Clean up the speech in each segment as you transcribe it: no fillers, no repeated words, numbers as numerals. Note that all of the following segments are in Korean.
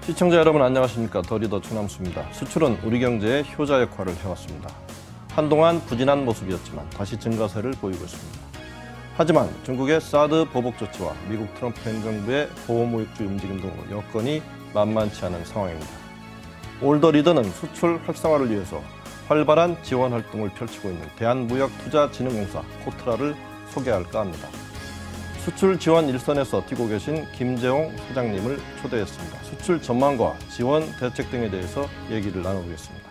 시청자 여러분 안녕하십니까. 더 리더 최남수입니다. 수출은 우리 경제의 효자 역할을 해왔습니다. 한동안 부진한 모습이었지만 다시 증가세를 보이고 있습니다. 하지만 중국의 사드 보복 조치와 미국 트럼프 행정부의 보호무역주의 움직임 등으로 여건이 만만치 않은 상황입니다. 올 더 리더는 수출 활성화를 위해서 활발한 지원 활동을 펼치고 있는 대한무역투자진흥공사 코트라를 소개할까 합니다. 수출 지원 일선에서 뛰고 계신 김재홍 소장님을 초대했습니다. 수출 전망과 지원 대책 등에 대해서 얘기를 나눠보겠습니다.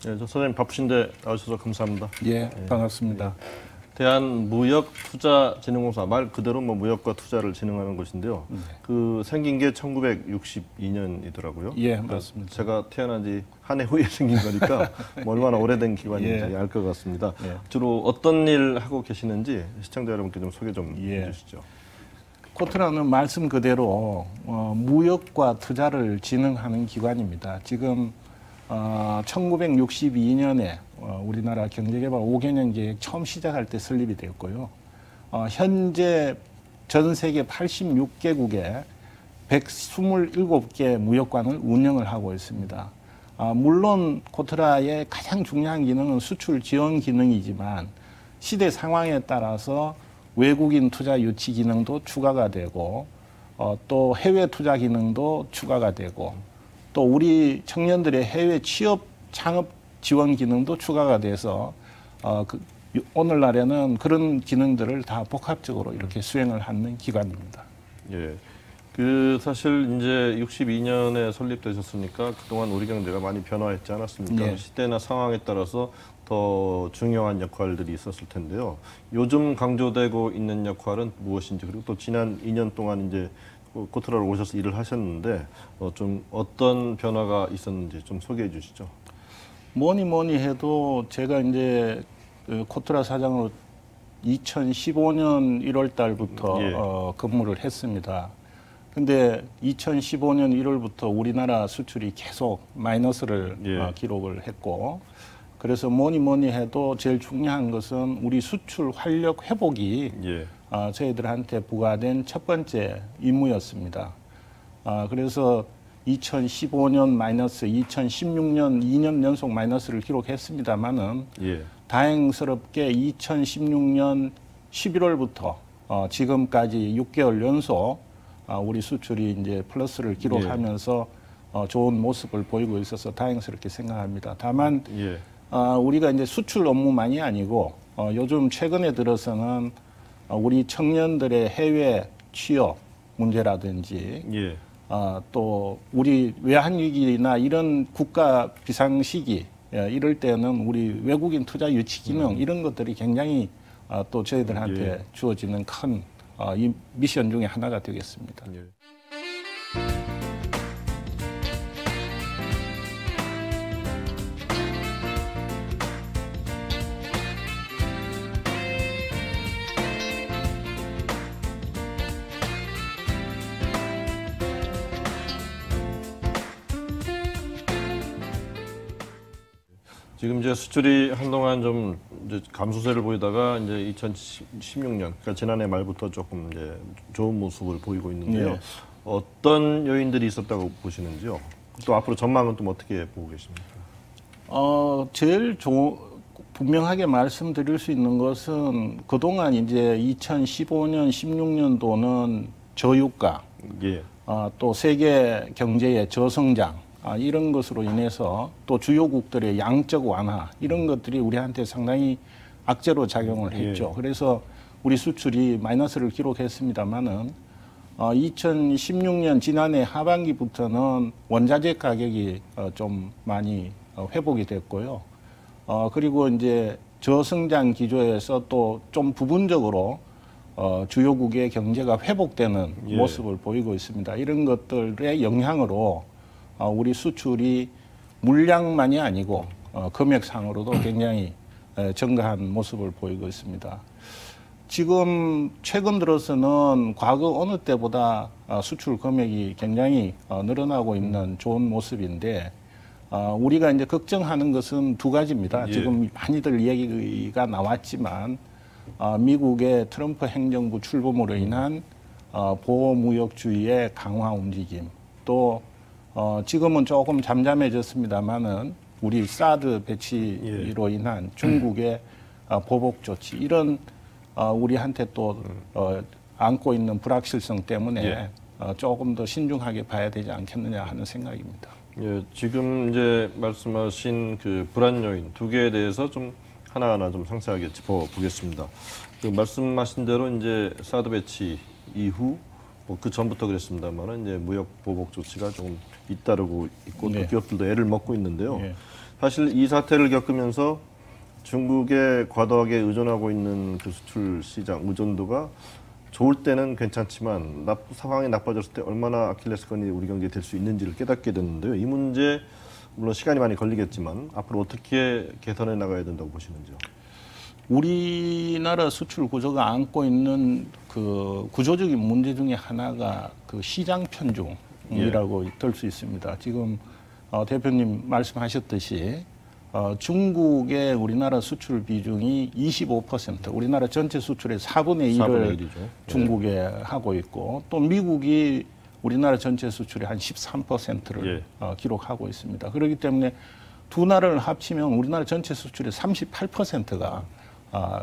네, 저 소장님 바쁘신데 나와주셔서 감사합니다. 예, 반갑습니다. 대한무역투자진흥공사 말 그대로 무역과 투자를 진흥하는 곳인데요. 그 생긴 게 1962년이더라고요. 예, 맞습니다. 제가 태어난 지 한 해 후에 생긴 거니까 얼마나 오래된 기관인지 알 것 같습니다. 예. 주로 어떤 일 하고 계시는지 시청자 여러분께 좀 소개 좀 해주시죠. 코트라는 말씀 그대로 무역과 투자를 진흥하는 기관입니다. 지금 1962년에 우리나라 경제개발 5개년 계획 처음 시작할 때 설립이 되었고요. 현재 전 세계 86개국에 127개 무역관을 운영을 하고 있습니다. 물론 코트라의 가장 중요한 기능은 수출 지원 기능이지만 시대 상황에 따라서 외국인 투자 유치 기능도 추가가 되고 또 해외 투자 기능도 추가가 되고 또 우리 청년들의 해외 취업 창업 지원 기능도 추가가 돼서 오늘날에는 그런 기능들을 다 복합적으로 이렇게 수행을 하는 기관입니다. 예. 사실 이제 62년에 설립되셨으니까 그동안 우리 경제가 많이 변화했지 않았습니까? 예. 시대나 상황에 따라서 더 중요한 역할들이 있었을 텐데요. 요즘 강조되고 있는 역할은 무엇인지, 그리고 또 지난 2년 동안 이제 코트라로 오셔서 일을 하셨는데 좀 어떤 변화가 있었는지 좀 소개해 주시죠. 뭐니 해도 제가 이제 코트라 사장으로 2015년 1월 달부터 근무를 했습니다. 근데 2015년 1월부터 우리나라 수출이 계속 마이너스를 기록을 했고, 그래서 뭐니 해도 제일 중요한 것은 우리 수출 활력 회복이 저희들한테 부과된 첫 번째 임무였습니다. 그래서 2015년 마이너스, 2016년 2년 연속 마이너스를 기록했습니다만은 다행스럽게 2016년 11월부터 지금까지 6개월 연속 우리 수출이 이제 플러스를 기록하면서 좋은 모습을 보이고 있어서 다행스럽게 생각합니다. 다만 우리가 이제 수출 업무만이 아니고 요즘 최근에 들어서는 우리 청년들의 해외 취업 문제라든지 또 우리 외환위기나 이런 국가 비상시기 이럴 때는 우리 외국인 투자 유치 기능 이런 것들이 굉장히 또 저희들한테 주어지는 큰 이 미션 중에 하나가 되겠습니다. 지금 이제 수출이 한동안 좀 이제 감소세를 보이다가 이제 2016년, 그러니까 지난해 말부터 조금 이제 좋은 모습을 보이고 있는데요. 어떤 요인들이 있었다고 보시는지요? 또 앞으로 전망은 또 어떻게 보고 계십니까? 제일 분명하게 말씀드릴 수 있는 것은 그동안 이제 2015년, 16년도는 저유가, 또 세계 경제의 저성장, 이런 것으로 인해서 또 주요국들의 양적 완화 이런 것들이 우리한테 상당히 악재로 작용을 했죠. 그래서 우리 수출이 마이너스를 기록했습니다만은 2016년 지난해 하반기부터는 원자재 가격이 좀 많이 회복이 됐고요. 그리고 이제 저성장 기조에서 또 좀 부분적으로 주요국의 경제가 회복되는 모습을 보이고 있습니다. 이런 것들의 영향으로 우리 수출이 물량만이 아니고 금액상으로도 굉장히 증가한 모습을 보이고 있습니다. 지금 최근 들어서는 과거 어느 때보다 수출 금액이 굉장히 늘어나고 있는 좋은 모습인데 우리가 이제 걱정하는 것은 두 가지입니다. 예. 지금 많이들 얘기가 나왔지만 미국의 트럼프 행정부 출범으로 인한 보호무역주의의 강화 움직임, 또 지금은 조금 잠잠해졌습니다만은 우리 사드 배치로 인한 중국의 보복 조치, 이런 우리한테 또 안고 있는 불확실성 때문에 조금 더 신중하게 봐야 되지 않겠느냐 하는 생각입니다. 예, 지금 이제 말씀하신 그 불안 요인 두 개에 대해서 좀 하나하나 좀 상세하게 짚어보겠습니다. 그 말씀하신 대로 이제 사드 배치 이후 뭐 그 전부터 그랬습니다만은 이제 무역 보복 조치가 조금 잇따르고 있고 또 기업들도 애를 먹고 있는데요. 사실 이 사태를 겪으면서 중국에 과도하게 의존하고 있는 그 수출 시장 의존도가 좋을 때는 괜찮지만 상황이 나빠졌을 때 얼마나 아킬레스건이 우리 경제에 될 수 있는지를 깨닫게 됐는데요. 이 문제 물론 시간이 많이 걸리겠지만 앞으로 어떻게 개선해 나가야 된다고 보시는지요? 우리나라 수출 구조가 안고 있는 그 구조적인 문제 중에 하나가 그 시장 편중이라고 들 수 있습니다. 지금 대표님 말씀하셨듯이 중국의 우리나라 수출 비중이 25%, 우리나라 전체 수출의 4분의 1을 1이죠. 중국에 하고 있고, 또 미국이 우리나라 전체 수출의 한 13%를 기록하고 있습니다. 그렇기 때문에 두 나라를 합치면 우리나라 전체 수출의 38%가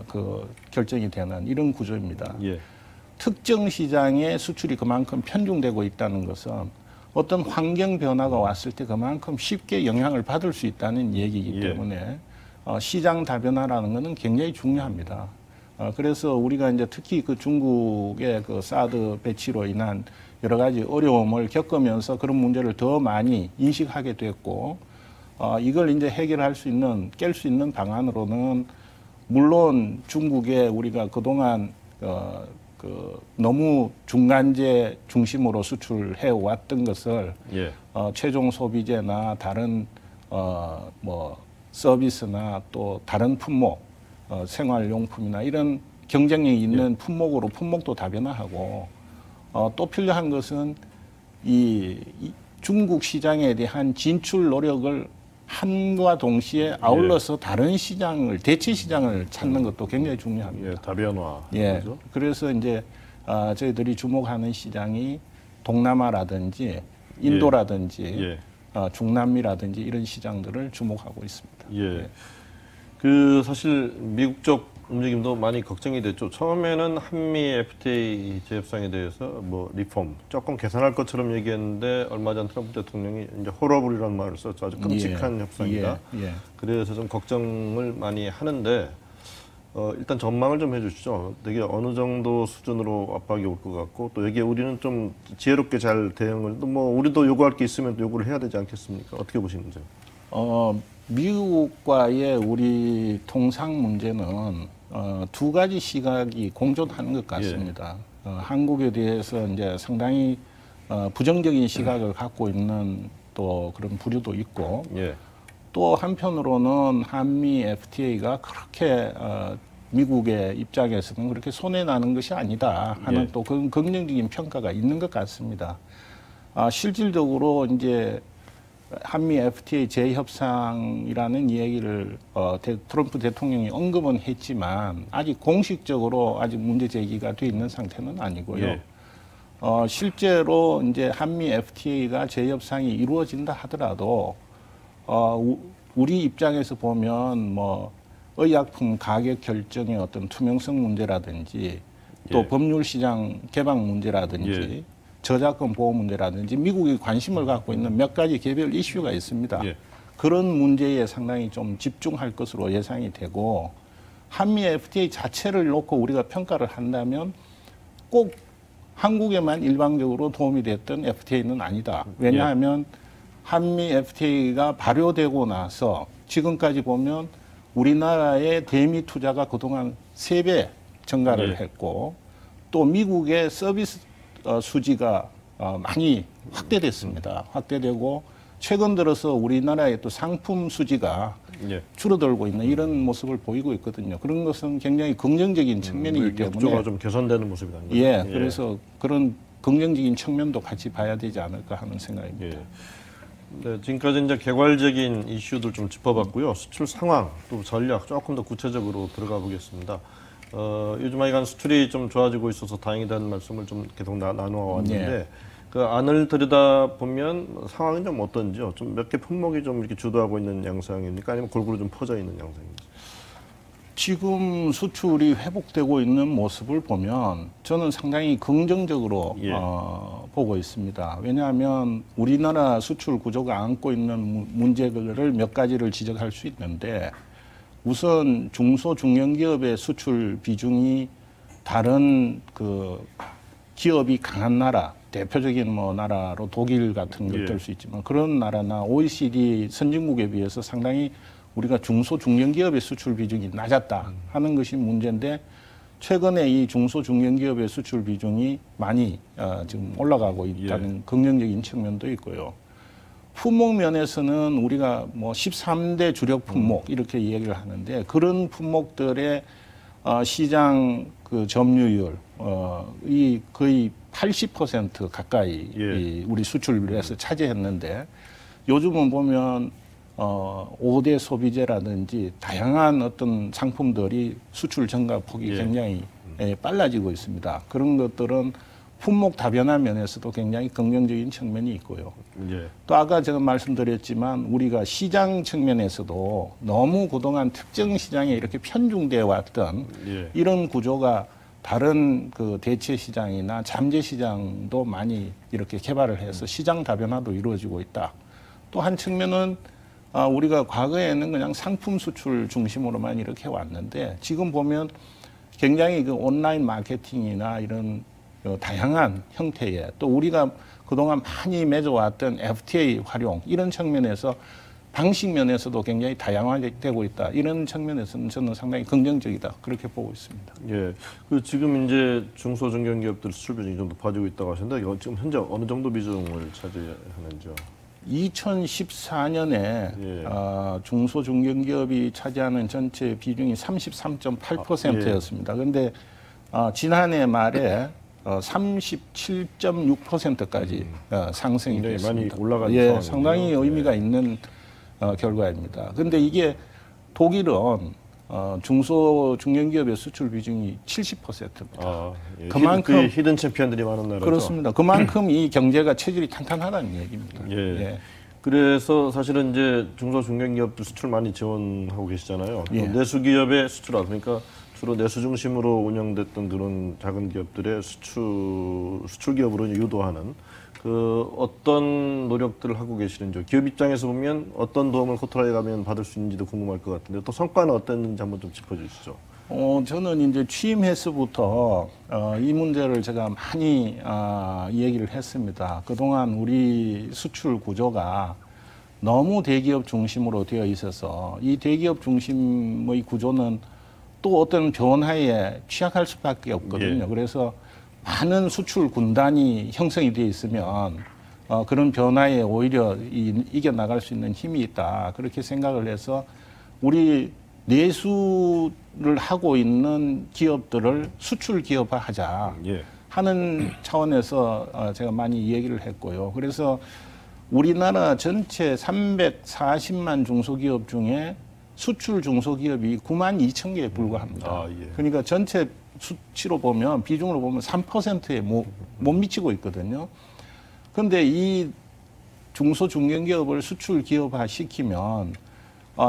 그 결정이 되는 이런 구조입니다. 특정 시장의 수출이 그만큼 편중되고 있다는 것은 어떤 환경 변화가 왔을 때 그만큼 쉽게 영향을 받을 수 있다는 얘기이기 때문에 시장 다변화라는 것은 굉장히 중요합니다. 그래서 우리가 이제 특히 그 중국의 그 사드 배치로 인한 여러 가지 어려움을 겪으면서 그런 문제를 더 많이 인식하게 됐고, 이걸 이제 해결할 수 있는, 깰 수 있는 방안으로는 물론 중국에 우리가 그동안 너무 중간재 중심으로 수출해 왔던 것을 최종 소비재나 다른 뭐 서비스나 또 다른 품목, 생활용품이나 이런 경쟁력이 있는 품목으로 품목도 다변화하고, 또 필요한 것은 이 중국 시장에 대한 진출 노력을 한과 동시에 아울러서 다른 시장을, 대체 시장을 찾는 것도 굉장히 중요합니다. 다변화. 그래서 이제 저희들이 주목하는 시장이 동남아라든지 인도라든지 중남미라든지 이런 시장들을 주목하고 있습니다. 그 사실 미국 쪽 움직임도 많이 걱정이 됐죠. 처음에는 한미 FTA 재협상에 대해서 뭐 리폼 조금 개선할 것처럼 얘기했는데 얼마 전 트럼프 대통령이 이제 호러블이라는 말을 썼죠. 아주 끔찍한 협상이다. 그래서 좀 걱정을 많이 하는데 일단 전망을 좀 해주시죠. 되게 어느 정도 수준으로 압박이 올 것 같고, 또 여기에 우리는 좀 지혜롭게 잘 대응을, 또 뭐 우리도 요구할 게 있으면 또 요구를 해야 되지 않겠습니까? 어떻게 보시는지요? 미국과의 우리 통상 문제는 두 가지 시각이 공존하는 것 같습니다. 한국에 대해서 이제 상당히 부정적인 시각을 갖고 있는 또 그런 부류도 있고, 또 한편으로는 한미 FTA가 그렇게 미국의 입장에서는 그렇게 손해나는 것이 아니다 하는 또 그런 긍정적인 평가가 있는 것 같습니다. 실질적으로 이제 한미 FTA 재협상이라는 이야기를 트럼프 대통령이 언급은 했지만 아직 공식적으로 아직 문제 제기가 돼 있는 상태는 아니고요. 실제로 이제 한미 FTA가 재협상이 이루어진다 하더라도 우리 입장에서 보면 뭐 의약품 가격 결정의 어떤 투명성 문제라든지 또 법률 시장 개방 문제라든지 저작권 보호 문제라든지 미국이 관심을 갖고 있는 몇 가지 개별 이슈가 있습니다. 그런 문제에 상당히 좀 집중할 것으로 예상이 되고, 한미 FTA 자체를 놓고 우리가 평가를 한다면 꼭 한국에만 일방적으로 도움이 됐던 FTA는 아니다. 왜냐하면 한미 FTA가 발효되고 나서 지금까지 보면 우리나라의 대미 투자가 그동안 3배 증가를 했고, 또 미국의 서비스 수지가 많이 확대됐습니다. 확대되고 최근 들어서 우리나라의 또 상품 수지가 예. 줄어들고 있는 이런 모습을 보이고 있거든요. 그런 것은 굉장히 긍정적인 측면이기 때문에 역조가 좀 개선되는 모습이라는 거죠. 예, 그래서 그런 긍정적인 측면도 같이 봐야 되지 않을까 하는 생각입니다. 예. 네, 지금까지 이제 개괄적인 이슈들 좀 짚어봤고요. 수출 상황 또 전략 조금 더 구체적으로 들어가 보겠습니다. 요즘 하여간 수출이 좀 좋아지고 있어서 다행이라는 말씀을 좀 계속 나누어 왔는데 예. 그 안을 들여다 보면 상황은 좀 어떤지요? 좀 몇 개 품목이 좀 이렇게 주도하고 있는 양상입니까? 아니면 골고루 좀 퍼져 있는 양상입니까? 지금 수출이 회복되고 있는 모습을 보면 저는 상당히 긍정적으로 예. 보고 있습니다. 왜냐하면 우리나라 수출 구조가 안고 있는 문제들을 몇 가지를 지적할 수 있는데 우선 중소 중견기업의 수출 비중이 다른 그 기업이 강한 나라, 대표적인 뭐 나라로 독일 같은 걸 들 수 있지만 그런 나라나 OECD 선진국에 비해서 상당히 우리가 중소 중견기업의 수출 비중이 낮았다 하는 것이 문제인데 최근에 이 중소 중견기업의 수출 비중이 많이 지금 올라가고 있다는 긍정적인 측면도 있고요. 품목 면에서는 우리가 뭐 13대 주력 품목 이렇게 이야기를 하는데 그런 품목들의 시장 그 점유율 이 거의 80% 가까이 이 우리 수출에서 차지했는데 요즘은 보면 5대 소비재라든지 다양한 어떤 상품들이 수출 증가폭이 굉장히 빨라지고 있습니다. 그런 것들은 품목 다변화 면에서도 굉장히 긍정적인 측면이 있고요. 또 아까 제가 말씀드렸지만 우리가 시장 측면에서도 너무 그동안 특정 시장에 이렇게 편중되어 왔던 이런 구조가 다른 그 대체 시장이나 잠재 시장도 많이 이렇게 개발을 해서 시장 다변화도 이루어지고 있다. 또 한 측면은 우리가 과거에는 그냥 상품 수출 중심으로만 이렇게 왔는데 지금 보면 굉장히 그 온라인 마케팅이나 이런 다양한 형태의 또 우리가 그동안 많이 맺어왔던 FTA 활용 이런 측면에서 방식 면에서도 굉장히 다양화되고 있다. 이런 측면에서는 저는 상당히 긍정적이다. 그렇게 보고 있습니다. 예. 그 지금 이제 중소중견기업들 수출 비중이 좀 높아지고 있다고 하셨는데 지금 현재 어느 정도 비중을 차지하는지요? 2014년에 중소중견기업이 차지하는 전체 비중이 33.8%였습니다. 그런데 지난해 말에 37.6%까지 상승이 됐습니다. 많이 올라간 상황이네요. 상당히 의미가 있는 결과입니다. 그런데 이게 독일은 중소중견기업의 수출 비중이 70%입니다. 그만큼 히든 챔피언들이 많은 나라죠. 그렇습니다. 그만큼 이 경제가 체질이 탄탄하다는 얘기입니다. 그래서 사실은 이제 중소중견기업들 수출 많이 지원하고 계시잖아요. 내수기업의 수출화 그러니까 주로 내수 중심으로 운영됐던 그런 작은 기업들의 수출 기업으로 유도하는 그 어떤 노력들을 하고 계시는지 기업 입장에서 보면 어떤 도움을 코트라에 가면 받을 수 있는지도 궁금할 것 같은데 또 성과는 어땠는지 한번 좀 짚어주시죠. 저는 이제 취임해서부터 이 문제를 제가 많이 얘기를 했습니다. 그동안 우리 수출 구조가 너무 대기업 중심으로 되어 있어서 이 대기업 중심의 구조는 또 어떤 변화에 취약할 수밖에 없거든요. 그래서 많은 수출 군단이 형성이 되어 있으면 그런 변화에 오히려 이겨나갈 수 있는 힘이 있다. 그렇게 생각을 해서 우리 내수를 하고 있는 기업들을 수출 기업화하자 하는 차원에서 제가 많이 얘기를 했고요. 그래서 우리나라 전체 340만 중소기업 중에 수출 중소기업이 9만 2천 개에 불과합니다. 그러니까 전체 수치로 보면 비중으로 보면 3%에 못 미치고 있거든요. 그런데 이 중소중견기업을 수출 기업화 시키면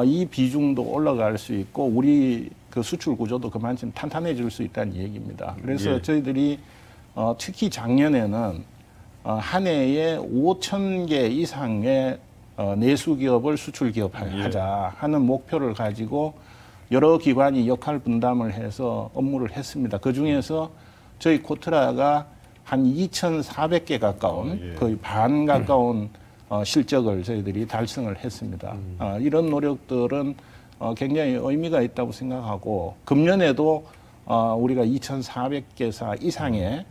이 비중도 올라갈 수 있고 우리 그 수출 구조도 그만큼 탄탄해질 수 있다는 얘기입니다. 그래서 저희들이 특히 작년에는 한 해에 5천 개 이상의 내수 기업을 수출 기업화하자 하는 목표를 가지고 여러 기관이 역할 분담을 해서 업무를 했습니다. 그 중에서 저희 코트라가 한 2,400개 가까운 거의 반 가까운 실적을 저희들이 달성을 했습니다. 이런 노력들은 굉장히 의미가 있다고 생각하고 금년에도 우리가 2,400개사 이상의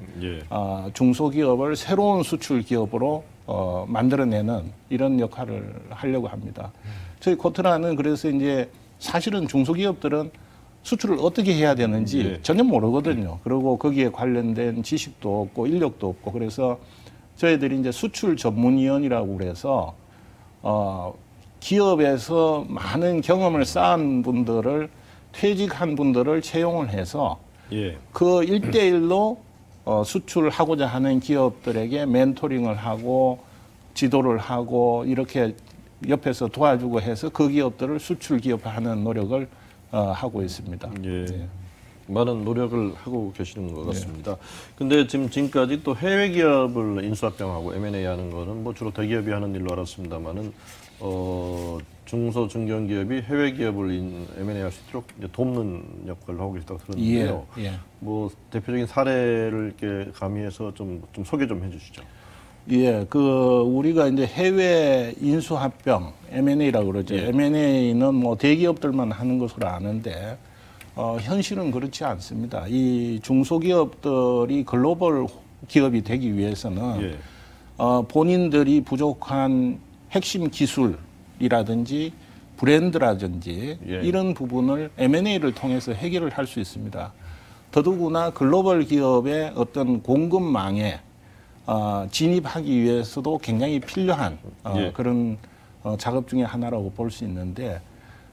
중소기업을 새로운 수출 기업으로 만들어내는 이런 역할을 하려고 합니다. 저희 코트라는 그래서 이제 사실은 중소기업들은 수출을 어떻게 해야 되는지 네. 전혀 모르거든요. 그리고 거기에 관련된 지식도 없고 인력도 없고 그래서 저희들이 이제 수출 전문위원이라고 그래서 기업에서 많은 경험을 쌓은 분들을 퇴직한 분들을 채용을 해서 예. 그 1대1로 수출하고자 하는 기업들에게 멘토링을 하고 지도를 하고 이렇게 옆에서 도와주고 해서 그 기업들을 수출 기업화하는 노력을 하고 있습니다. 예. 네. 많은 노력을 하고 계시는 것 같습니다. 근데 지금까지 또 해외 기업을 인수합병하고 M&A 하는 거는 뭐 주로 대기업이 하는 일로 알았습니다만은 중소 중견기업이 해외 기업을 M&A 할 수 있도록 이제 돕는 역할을 하고 계시다고 들었는데요. 예, 예. 뭐 대표적인 사례를 이렇게 가미해서 좀 소개 좀 해주시죠. 예, 우리가 이제 해외 인수합병, M&A라고 그러죠. 예. M&A는 뭐 대기업들만 하는 것으로 아는데, 현실은 그렇지 않습니다. 이 중소기업들이 글로벌 기업이 되기 위해서는, 예. 본인들이 부족한 핵심 기술이라든지 브랜드라든지 예. 이런 부분을 M&A를 통해서 해결을 할 수 있습니다. 더더구나 글로벌 기업의 어떤 공급망에 진입하기 위해서도 굉장히 필요한 예. 그런 작업 중에 하나라고 볼 수 있는데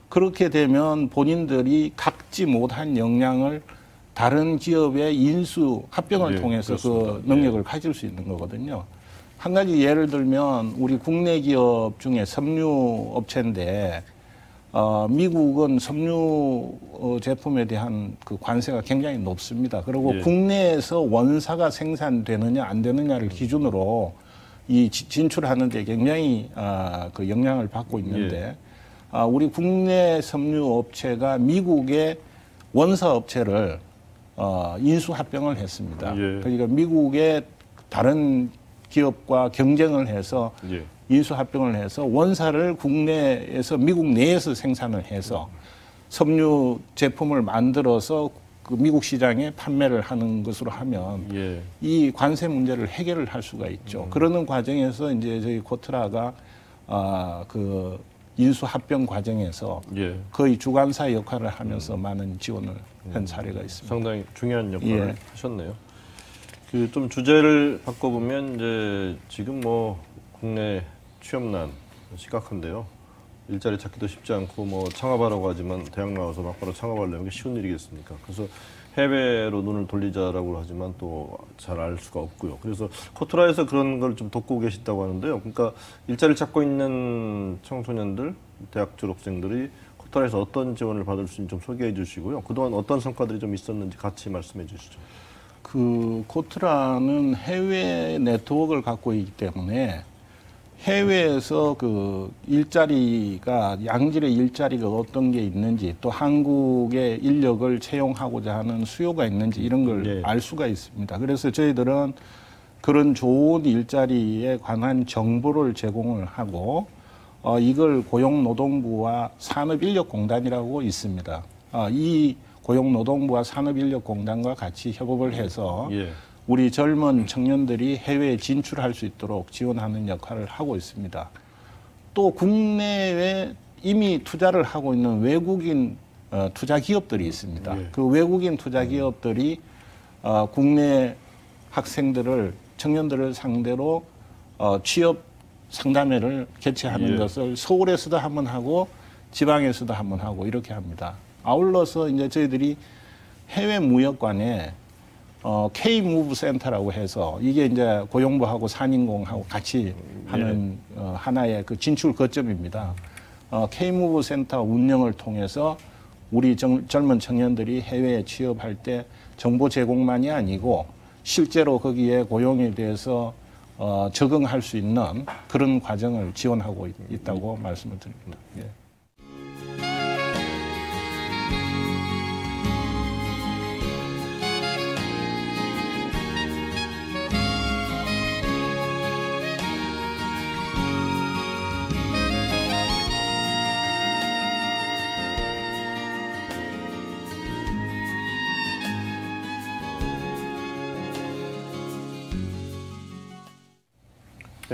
그렇게 되면 본인들이 갖지 못한 역량을 다른 기업의 인수 합병을 예, 통해서 그렇습니다. 그 능력을 가질 수 있는 거거든요. 한 가지 예를 들면 우리 국내 기업 중에 섬유 업체인데 미국은 섬유 제품에 대한 그 관세가 굉장히 높습니다. 그리고 예. 국내에서 원사가 생산되느냐 안 되느냐를 기준으로 이 진출하는 데 굉장히 그 영향을 받고 있는데 우리 국내 섬유 업체가 미국의 원사 업체를 인수 합병을 했습니다. 예. 그러니까 미국의 다른 기업과 경쟁을 해서 예. 인수 합병을 해서 원사를 국내에서 미국 내에서 생산을 해서 섬유 제품을 만들어서 그 미국 시장에 판매를 하는 것으로 하면 예. 이 관세 문제를 해결을 할 수가 있죠. 그러는 과정에서 이제 저희 코트라가 그 인수 합병 과정에서 예. 거의 주관사 역할을 하면서 많은 지원을 한 사례가 있습니다. 상당히 중요한 역할을 예. 하셨네요. 그 좀 주제를 바꿔보면 이제 지금 뭐 국내 취업난 심각한데요. 일자리 찾기도 쉽지 않고 뭐 창업하라고 하지만 대학 나와서 막바로 창업하려면 게 쉬운 일이겠습니까? 그래서 해외로 눈을 돌리자라고 하지만 또 잘 알 수가 없고요. 그래서 코트라에서 그런 걸 좀 돕고 계시다고 하는데요. 그러니까 일자리를 찾고 있는 청소년들, 대학 졸업생들이 코트라에서 어떤 지원을 받을 수 있는지 좀 소개해 주시고요. 그동안 어떤 성과들이 좀 있었는지 같이 말씀해 주시죠. 그 코트라는 해외 네트워크를 갖고 있기 때문에 해외에서 그 일자리가 양질의 일자리가 어떤 게 있는지 또 한국의 인력을 채용하고자 하는 수요가 있는지 이런 걸 알 수가 있습니다. 그래서 저희들은 그런 좋은 일자리에 관한 정보를 제공을 하고 이걸 고용노동부와 산업인력공단이라고 있습니다. 이 고용노동부와 산업인력공단과 같이 협업을 해서 예. 우리 젊은 청년들이 해외에 진출할 수 있도록 지원하는 역할을 하고 있습니다. 또 국내에 이미 투자를 하고 있는 외국인 투자 기업들이 있습니다. 예. 그 외국인 투자 기업들이 국내 학생들을 청년들을 상대로 취업 상담회를 개최하는 예. 것을 서울에서도 한번 하고 지방에서도 한번 하고 이렇게 합니다. 아울러서 이제 저희들이 해외 무역관에 K-무브 센터라고 해서 이게 이제 고용부하고 산인공하고 같이 하는 하나의 그 진출 거점입니다. K-무브 센터 운영을 통해서 우리 젊은 청년들이 해외에 취업할 때 정보 제공만이 아니고 실제로 거기에 고용에 대해서 적응할 수 있는 그런 과정을 지원하고 있다고 말씀을 드립니다. 예.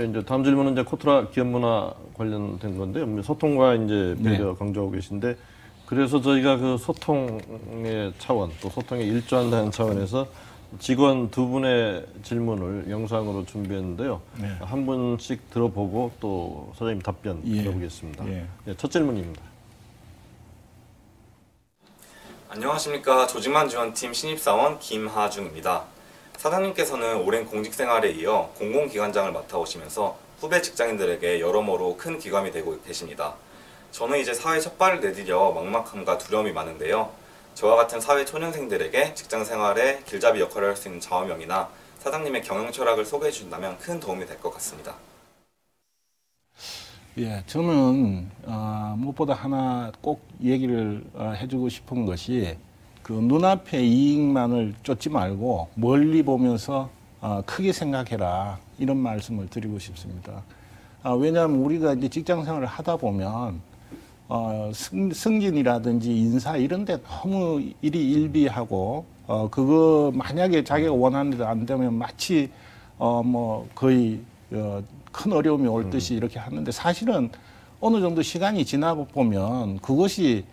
이제 다음 질문은 이제 코트라 기업 문화 관련된 건데요. 소통과 이제 배려 네. 강조하고 계신데, 그래서 저희가 그 소통의 차원, 또 소통에 일조한다는 차원에서 직원 두 분의 질문을 영상으로 준비했는데요. 네. 한 분씩 들어보고 또 사장님 답변 예. 들어보겠습니다. 예. 네, 첫 질문입니다. 안녕하십니까. 조직만 지원팀 신입사원 김하중입니다. 사장님께서는 오랜 공직생활에 이어 공공기관장을 맡아오시면서 후배 직장인들에게 여러모로 큰 기감이 되고 계십니다. 저는 이제 사회 첫 발을 내디뎌 막막함과 두려움이 많은데요. 저와 같은 사회 초년생들에게 직장생활에 길잡이 역할을 할 수 있는 좌우명이나 사장님의 경영 철학을 소개해 주신다면 큰 도움이 될 것 같습니다. 예, 저는 무엇보다 하나 꼭 얘기를 해주고 싶은 것이 그 눈앞의 이익만을 쫓지 말고 멀리 보면서 크게 생각해라, 이런 말씀을 드리고 싶습니다. 왜냐하면 우리가 이제 직장 생활을 하다 보면 승진이라든지 인사 이런 데 너무 일이 일비하고 그거 만약에 자기가 원하는 대로 안 되면 마치 뭐 거의 큰 어려움이 올 듯이 이렇게 하는데, 사실은 어느 정도 시간이 지나고 보면 그것이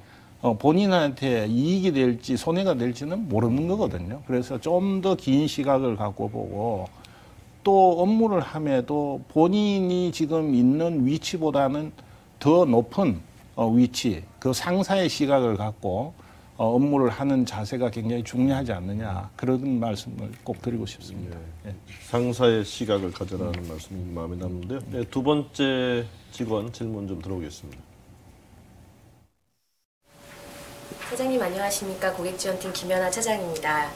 본인한테 이익이 될지 손해가 될지는 모르는 거거든요. 그래서 좀 더 긴 시각을 갖고 보고, 또 업무를 함에도 본인이 지금 있는 위치보다는 더 높은 위치, 그 상사의 시각을 갖고 업무를 하는 자세가 굉장히 중요하지 않느냐, 그런 말씀을 꼭 드리고 싶습니다. 예. 상사의 시각을 가져라는 말씀이 마음에 남는데요. 네, 두 번째 직원 질문 좀 들어보겠습니다. 사장님 안녕하십니까. 고객지원팀 김연아 차장입니다.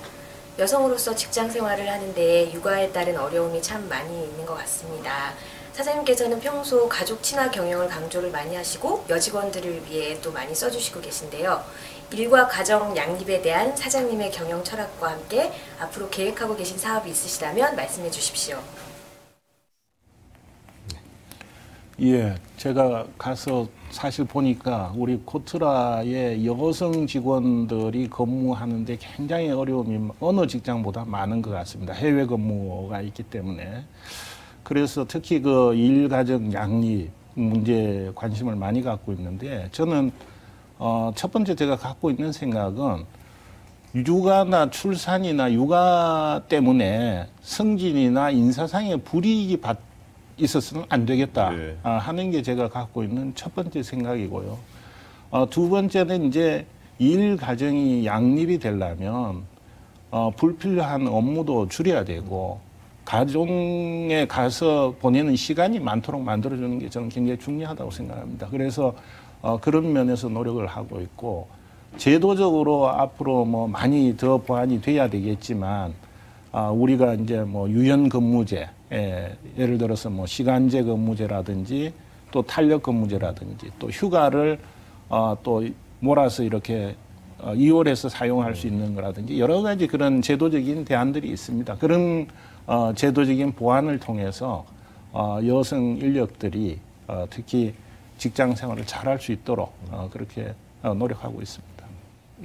여성으로서 직장 생활을 하는데 육아에 따른 어려움이 참 많이 있는 것 같습니다. 사장님께서는 평소 가족 친화 경영을 강조를 많이 하시고 여직원들을 위해 또 많이 써주시고 계신데요. 일과 가정 양립에 대한 사장님의 경영 철학과 함께 앞으로 계획하고 계신 사업이 있으시다면 말씀해 주십시오. 예, 제가 가서 사실 보니까 우리 코트라의 여성 직원들이 근무하는데 굉장히 어려움이 어느 직장보다 많은 것 같습니다. 해외 근무가 있기 때문에. 그래서 특히 그 일가정 양립 문제에 관심을 많이 갖고 있는데, 저는 첫 번째 제가 갖고 있는 생각은 육아나 출산이나 육아 때문에 승진이나 인사상의 불이익이 있었으면 안 되겠다 하는 게 제가 갖고 있는 첫 번째 생각이고요. 두 번째는 이제 일 가정이 양립이 되려면 불필요한 업무도 줄여야 되고 가정에 가서 보내는 시간이 많도록 만들어주는 게 저는 굉장히 중요하다고 생각합니다. 그래서 그런 면에서 노력을 하고 있고, 제도적으로 앞으로 뭐 많이 더 보완이 돼야 되겠지만 우리가 이제 뭐 유연 근무제, 예를 들어서 뭐 시간제 근무제라든지 또 탄력 근무제라든지 또 휴가를 또 몰아서 이렇게 이월해서 사용할 수 있는 거라든지 여러 가지 그런 제도적인 대안들이 있습니다. 그런 제도적인 보완을 통해서 여성 인력들이 특히 직장 생활을 잘할 수 있도록 그렇게 노력하고 있습니다.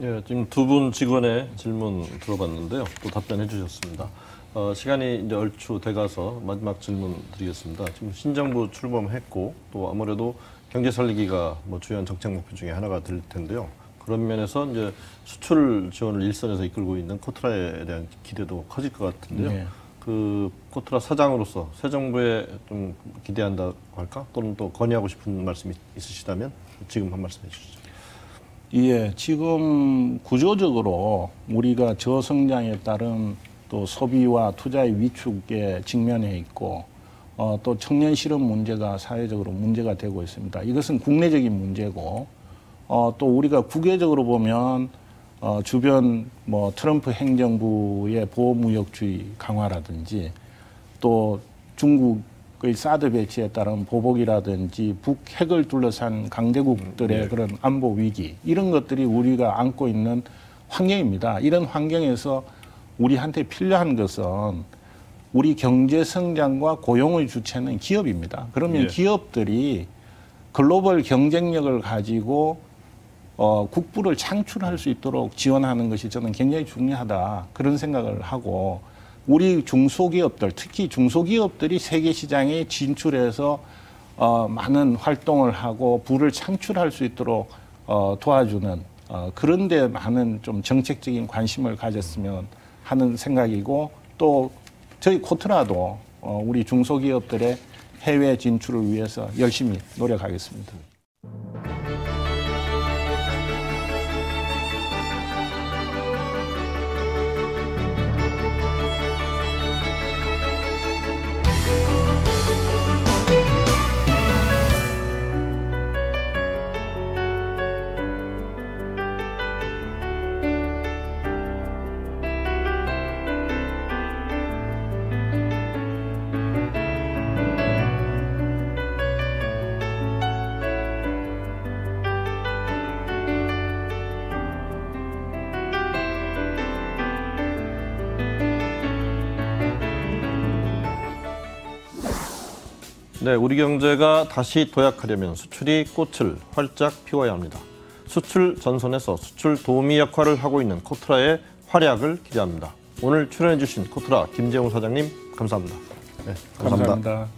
예, 지금 두 분 직원의 질문 들어봤는데요. 또 답변해 주셨습니다. 시간이 이제 얼추 돼가서 마지막 질문 드리겠습니다. 지금 신정부 출범했고 또 아무래도 경제 살리기가 뭐 주요한 정책 목표 중에 하나가 될 텐데요. 그런 면에서 이제 수출 지원을 일선에서 이끌고 있는 코트라에 대한 기대도 커질 것 같은데요. 네. 그 코트라 사장으로서 새 정부에 좀 기대한다고 할까? 또는 또 건의하고 싶은 말씀이 있으시다면 지금 한 말씀 해주시죠. 예, 지금 구조적으로 우리가 저성장에 따른 또 소비와 투자의 위축에 직면해 있고 또 청년 실업 문제가 사회적으로 문제가 되고 있습니다. 이것은 국내적인 문제고 또 우리가 국외적으로 보면 주변 뭐 트럼프 행정부의 보호무역주의 강화라든지 또 중국의 사드 배치에 따른 보복이라든지 북핵을 둘러싼 강대국들의 그런 안보 위기, 이런 것들이 우리가 안고 있는 환경입니다. 이런 환경에서 우리한테 필요한 것은 우리 경제 성장과 고용의 주체는 기업입니다. 그러면 기업들이 글로벌 경쟁력을 가지고 국부를 창출할 수 있도록 지원하는 것이 저는 굉장히 중요하다, 그런 생각을 하고, 우리 중소기업들, 특히 중소기업들이 세계 시장에 진출해서 많은 활동을 하고 부를 창출할 수 있도록 도와주는 그런 데 많은 좀 정책적인 관심을 가졌으면 하는 생각이고, 또 저희 코트라도 우리 중소기업들의 해외 진출을 위해서 열심히 노력하겠습니다. 네, 우리 경제가 다시 도약하려면 수출이 꽃을 활짝 피워야 합니다. 수출 전선에서 수출 도우미 역할을 하고 있는 코트라의 활약을 기대합니다. 오늘 출연해 주신 코트라 김재웅 사장님 감사합니다. 감사합니다.